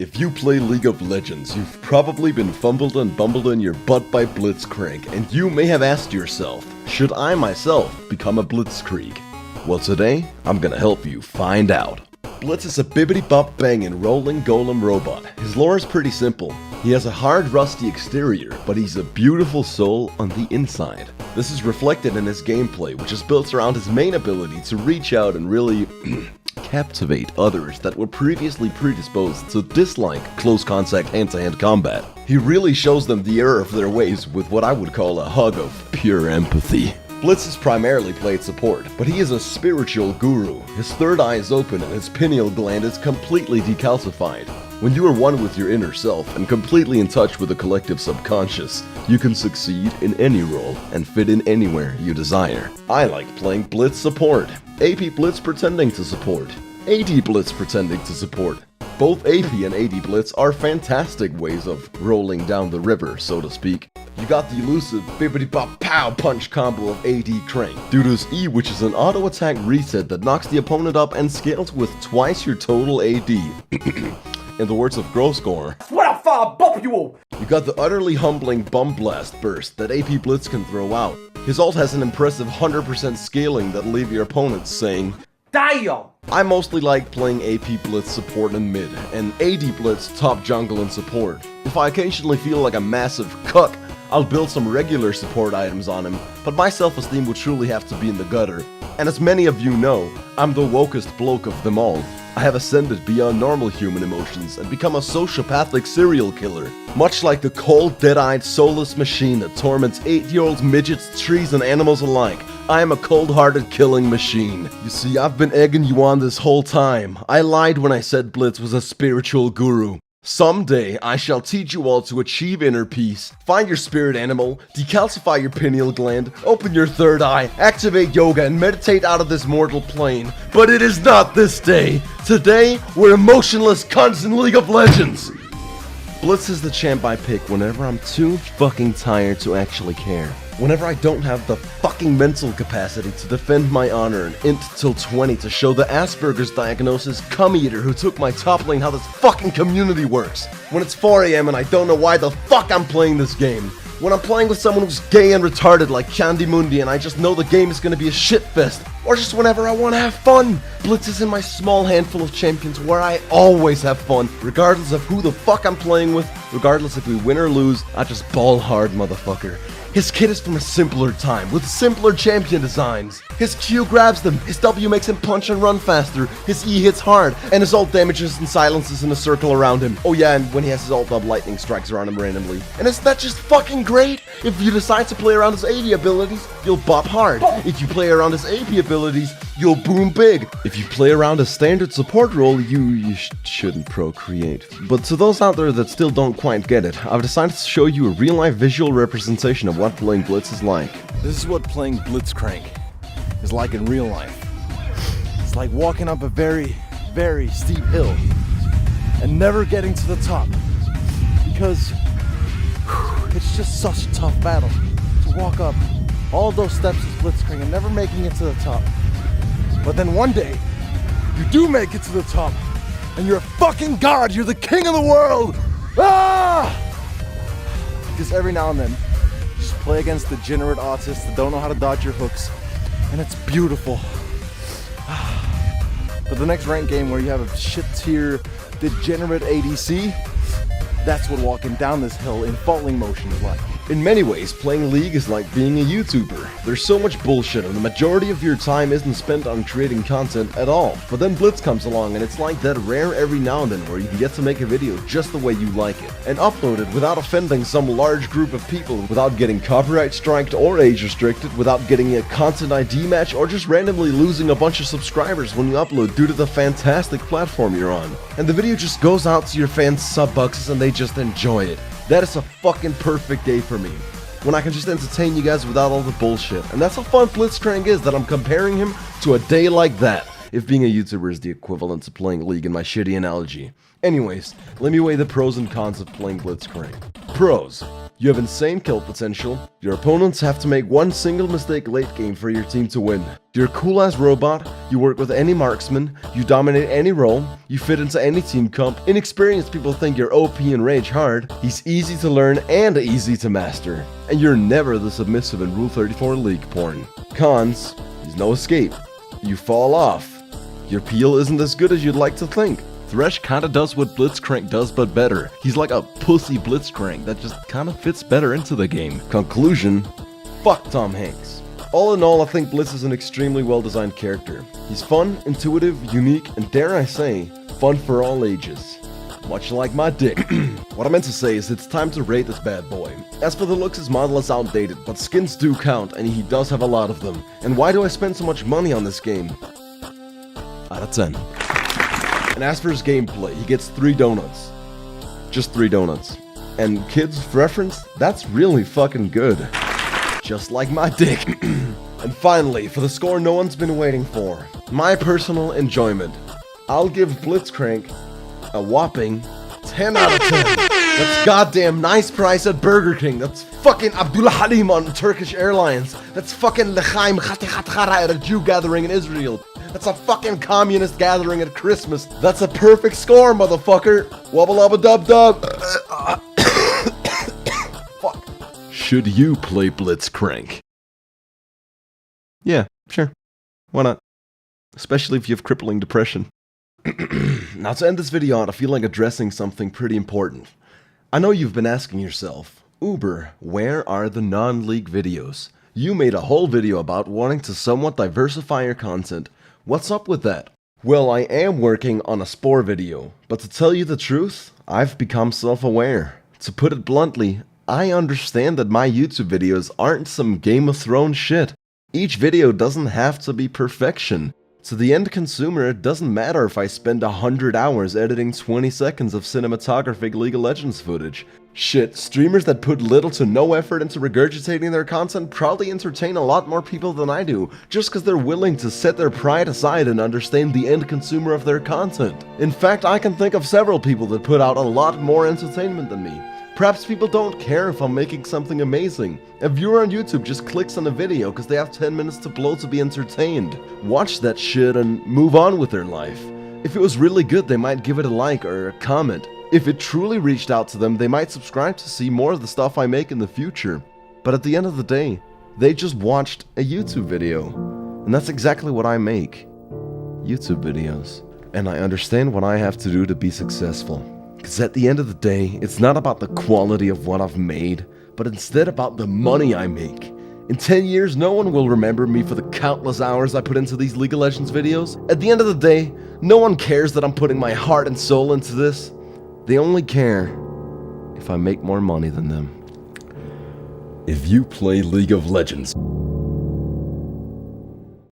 If you play League of Legends, you've probably been fumbled and bumbled in your butt by Blitzcrank, and you may have asked yourself, should I myself become a Blitzkrieg? Well, today, I'm gonna help you find out. Blitz is a bibbidi-bop-bangin' rolling golem robot. His lore is pretty simple. He has a hard, rusty exterior, but he's a beautiful soul on the inside. This is reflected in his gameplay, which is built around his main ability to reach out and really captivate others that were previously predisposed to dislike close contact hand-to-hand combat. He really shows them the error of their ways with what I would call a hug of pure empathy. Blitz is primarily played support, but he is a spiritual guru. His third eye is open and his pineal gland is completely decalcified. When you are one with your inner self and completely in touch with the collective subconscious, you can succeed in any role and fit in anywhere you desire. I like playing Blitz support, AP Blitz pretending to support, AD Blitz pretending to support. Both AP and AD Blitz are fantastic ways of rolling down the river, so to speak. You got the elusive bibbidi-bop-pow punch combo of AD Crank, due to his E, which is an auto attack reset that knocks the opponent up and scales with twice your total AD. In the words of Groscore, what a far bump you all! You got the utterly humbling Bum Blast burst that AP Blitz can throw out. His ult has an impressive 100% scaling that'll leave your opponents saying, damn! I mostly like playing AP Blitz support and mid, and AD Blitz top jungle and support. If I occasionally feel like a massive cuck, I'll build some regular support items on him, but my self-esteem would truly have to be in the gutter. And as many of you know, I'm the wokest bloke of them all. I have ascended beyond normal human emotions and become a sociopathic serial killer. Much like the cold, dead-eyed, soulless machine that torments 8-year-olds, midgets, trees, and animals alike, I am a cold-hearted killing machine. You see, I've been egging you on this whole time. I lied when I said Blitz was a spiritual guru. Someday, I shall teach you all to achieve inner peace, find your spirit animal, decalcify your pineal gland, open your third eye, activate yoga, and meditate out of this mortal plane. But it is not this day. Today, we're emotionless cunts in League of Legends. Blitz is the champ I pick whenever I'm too fucking tired to actually care. Whenever I don't have the fucking mental capacity to defend my honor and int till 20 to show the Asperger's diagnosis cum eater who took my top lane how this fucking community works. When it's 4 AM and I don't know why the fuck I'm playing this game. When I'm playing with someone who's gay and retarded like Candy Mundi and I just know the game is gonna be a shitfest. Or just whenever I wanna have fun. Blitz is in my small handful of champions where I always have fun, regardless of who the fuck I'm playing with, regardless if we win or lose, I just ball hard, motherfucker. His kit is from a simpler time, with simpler champion designs. His Q grabs them, his W makes him punch and run faster, his E hits hard, and his ult damages and silences in a circle around him. Oh yeah, and when he has his ult up, lightning strikes around him randomly. And isn't that just fucking great? If you decide to play around his AD abilities, you'll bop hard. If you play around his AP abilities, you'll boom big. If you play around a standard support role, you shouldn't procreate. But to those out there that still don't quite get it, I've decided to show you a real-life visual representation of what playing Blitz is like. This is what playing Blitzcrank is like in real life. It's like walking up a very, very steep hill and never getting to the top because it's just such a tough battle to walk up all those steps as Blitzcrank and never making it to the top. But then one day, you do make it to the top and you're a fucking god, you're the king of the world! Ah! Because every now and then, just play against degenerate autists that don't know how to dodge your hooks, and it's beautiful. But the next ranked game where you have a shit tier degenerate ADC, that's what walking down this hill in falling motion is like. In many ways, playing League is like being a YouTuber. There's so much bullshit and the majority of your time isn't spent on creating content at all. But then Blitz comes along and it's like that rare every now and then where you can get to make a video just the way you like it. And upload it without offending some large group of people, without getting copyright striked or age restricted, without getting a content ID match or just randomly losing a bunch of subscribers when you upload due to the fantastic platform you're on. And the video just goes out to your fans' sub boxes and they just enjoy it. That is a fucking perfect day for me, when I can just entertain you guys without all the bullshit. And that's how fun Blitzcrank is, that I'm comparing him to a day like that, if being a YouTuber is the equivalent to playing League in my shitty analogy. Anyways, let me weigh the pros and cons of playing Blitzcrank. Pros. You have insane kill potential. Your opponents have to make one single mistake late game for your team to win. You're a cool ass robot, you work with any marksman, you dominate any role, you fit into any team comp. Inexperienced people think you're OP and rage hard. He's easy to learn and easy to master. And you're never the submissive in Rule 34 league porn. Cons, he's no escape. You fall off. Your peel isn't as good as you'd like to think. Thresh kinda does what Blitzcrank does but better. He's like a pussy Blitzcrank that just kinda fits better into the game. Conclusion, fuck Tom Hanks. All in all, I think Blitz is an extremely well designed character. He's fun, intuitive, unique, and dare I say, fun for all ages. Much like my dick. What I meant to say is it's time to rate this bad boy. As for the looks, his model is outdated, but skins do count and he does have a lot of them. And why do I spend so much money on this game? Out of 10. And as for his gameplay, he gets 3 donuts. Just 3 donuts. And kids, for reference, that's really fucking good. Just like my dick. And finally, for the score no one's been waiting for, my personal enjoyment. I'll give Blitzcrank a whopping 10 out of 10. That's goddamn nice price at Burger King. That's fucking Abdullah Halim on Turkish Airlines. That's fucking Lechaim Khatikhatkara at a Jew gathering in Israel. That's a fucking communist gathering at Christmas. That's a perfect score, motherfucker. Wubba lubba dub dub. Fuck. Should you play Blitzcrank? Yeah, sure. Why not? Especially if you have crippling depression. Now to end this video out, I feel like addressing something pretty important. I know you've been asking yourself, Uber, where are the non-league videos? You made a whole video about wanting to somewhat diversify your content. What's up with that? Well, I am working on a Spore video, but to tell you the truth, I've become self-aware. To put it bluntly, I understand that my YouTube videos aren't some Game of Thrones shit. Each video doesn't have to be perfection. To the end consumer, it doesn't matter if I spend 100 hours editing 20 seconds of cinematographic League of Legends footage. Shit, streamers that put little to no effort into regurgitating their content probably entertain a lot more people than I do, just because they're willing to set their pride aside and understand the end consumer of their content. In fact, I can think of several people that put out a lot more entertainment than me. Perhaps people don't care if I'm making something amazing. A viewer on YouTube just clicks on a video because they have 10 minutes to blow to be entertained. Watch that shit and move on with their life. If it was really good, they might give it a like or a comment. If it truly reached out to them, they might subscribe to see more of the stuff I make in the future. But at the end of the day, they just watched a YouTube video. And that's exactly what I make. YouTube videos. And I understand what I have to do to be successful. Because at the end of the day, it's not about the quality of what I've made, but instead about the money I make. In 10 years, no one will remember me for the countless hours I put into these League of Legends videos. At the end of the day, no one cares that I'm putting my heart and soul into this. They only care if I make more money than them. If you play League of Legends,